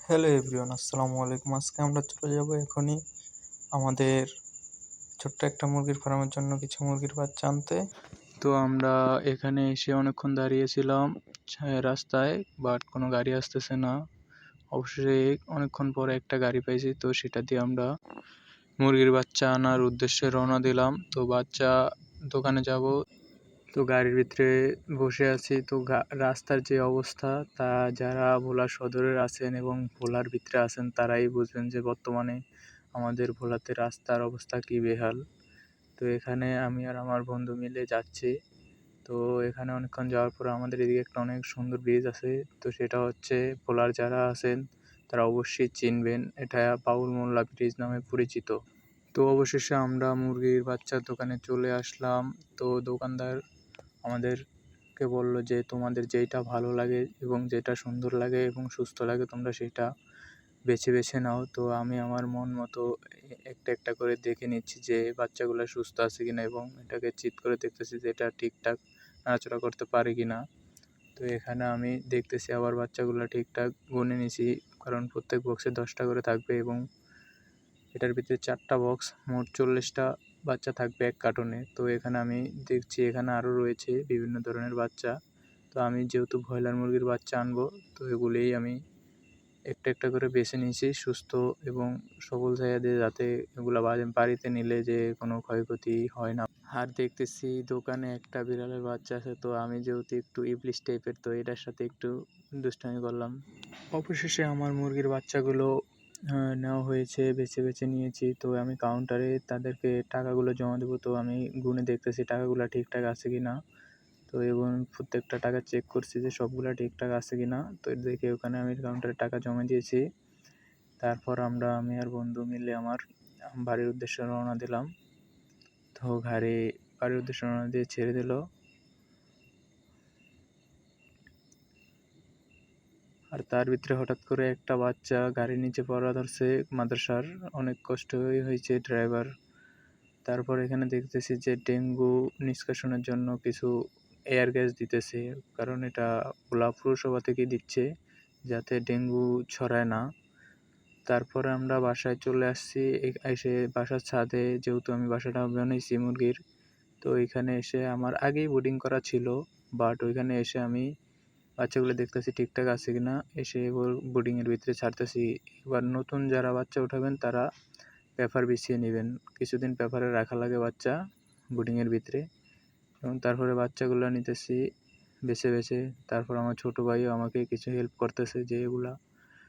Hello everyone, আসসালামু আলাইকুম। আজকে আমরা চলে যাব এখনই আমাদের ছোট্ট একটা মুরগির ফার্মের জন্য কিছু মুরগির বাচ্চা আনতে। তো আমরা এখানে এসে অনেকক্ষণ দাঁড়িয়েছিলাম রাস্তায়, বাট কোনো গাড়ি আসতেছে না। অবশেষে অনেকক্ষণ পরে একটা গাড়ি পাইছি, তো সেটা দিয়ে আমরা মুরগির বাচ্চা আনার উদ্দেশ্যে রওনা দিলাম। তো বাচ্চা দোকানে যাব, তো গাড়ির ভিতরে বসে আছি। তো রাস্তার যে অবস্থা, তা যারা ভোলা সদরের আছেন এবং ভোলার ভিতরে আছেন তারাই বুঝবেন যে বর্তমানে আমাদের ভোলাতে রাস্তার অবস্থা কি বেহাল। তো এখানে আমি আর আমার বন্ধু মিলে যাচ্ছি। তো এখানে অনেকক্ষণ যাওয়ার পর আমাদের এদিকে একটা অনেক সুন্দর ব্রিজ আছে। তো সেটা হচ্ছে, ভোলার যারা আছেন তারা অবশ্যই চিনবেন, এটা বাউল মোল্লা ব্রিজ নামে পরিচিত। তো অবশেষে আমরা মুরগির বাচ্চার দোকানে চলে আসলাম। তো দোকানদার আমাদেরকে বলল যে তোমাদের যেইটা ভালো লাগে এবং যেটা সুন্দর লাগে এবং সুস্থ লাগে তোমরা সেটা বেছে বেছে নাও। তো আমি আমার মন মতো একটা একটা করে দেখে নিচ্ছি যে বাচ্চাগুলো সুস্থ আছে কিনা, এবং এটাকে চিৎ করে দেখতেছি যে এটা ঠিকঠাক নাড়াচড়া করতে পারে কিনা। তো এখানে আমি দেখতেছি আবার বাচ্চাগুলো ঠিকঠাক গুনে নিছি, কারণ প্রত্যেক বক্সে 10টা করে থাকবে এবং এটার ভিতরে 4টা বক্স, মোট 40টা বাচ্চা থাকবে এক কার্টনে। তো এখানে আমি দেখছি এখানে আরও রয়েছে বিভিন্ন ধরনের বাচ্চা। তো আমি যেহেতু ব্রয়লার মুরগির বাচ্চা আনবো, তো এগুলোই আমি একটা একটা করে বেছে নিয়েছি সুস্থ এবং সবল জায়গা দিয়ে, যাতে এগুলো বাড়িতে নিলে যে কোনো ক্ষয়ক্ষতি হয় না। আর দেখতেছি দোকানে একটা বিড়ালের বাচ্চা আছে। তো আমি যেহেতু একটু ইবলিশ টাইপের, তো এটার সাথে একটু দুষ্টামি করলাম। অবশেষে আমার মুরগির বাচ্চাগুলো নেওয়া হয়েছে, বেছে বেছে নিয়েছি। তো আমি কাউন্টারে তাদেরকে টাকাগুলো জমা দেবো। তো আমি গুনে দেখতেছি টাকাগুলো ঠিকঠাক আছে কি না। তো এবং প্রত্যেকটা টাকা চেক করছি যে সবগুলো ঠিকঠাক আছে কি না। তো দেখে ওখানে আমি কাউন্টারে টাকা জমা দিয়েছি। তারপর আমি আর বন্ধু মিলে আমার বাড়ির উদ্দেশ্যে রওনা দিলাম। তো বাড়ির উদ্দেশ্যে রওনা দিয়ে ছেড়ে দিল। আর তার ভিতরে হঠাৎ করে একটা বাচ্চা গাড়ির নিচে পড়া ধরছে মাদ্রাসার। অনেক কষ্টই হয়েছে ড্রাইভার। তারপর এখানে দেখতেছি যে ডেঙ্গু নিষ্কাশনের জন্য কিছু এয়ার গ্যাস দিতেছে, কারণ এটা ভোলা পৌরসভা থেকে দিচ্ছে যাতে ডেঙ্গু ছড়ায় না। তারপরে আমরা বাসায় চলে আসছি। এসে বাসার ছাদে, যেহেতু আমি বাসাটা বানাইছি মুরগির, তো এখানে এসে আমার আগেই বোর্ডিং করা ছিল, বাট ওইখানে এসে আমি বাচ্চাগুলো দেখতেছি ঠিকঠাক আছে কিনা। এসে বোর্ডিংয়ের ভিতরে ছাড়তেছি। এবার নতুন যারা বাচ্চা উঠাবেন তারা পেপার বিছিয়ে নেবেন, কিছুদিন পেপারে রাখা লাগে বাচ্চা বোর্ডিংয়ের ভিতরে। এবং তারপরে বাচ্চাগুলো নিতেছি বেছে বেছে। তারপর আমার ছোটো ভাইও আমাকে কিছু হেল্প করতেছে যে এগুলা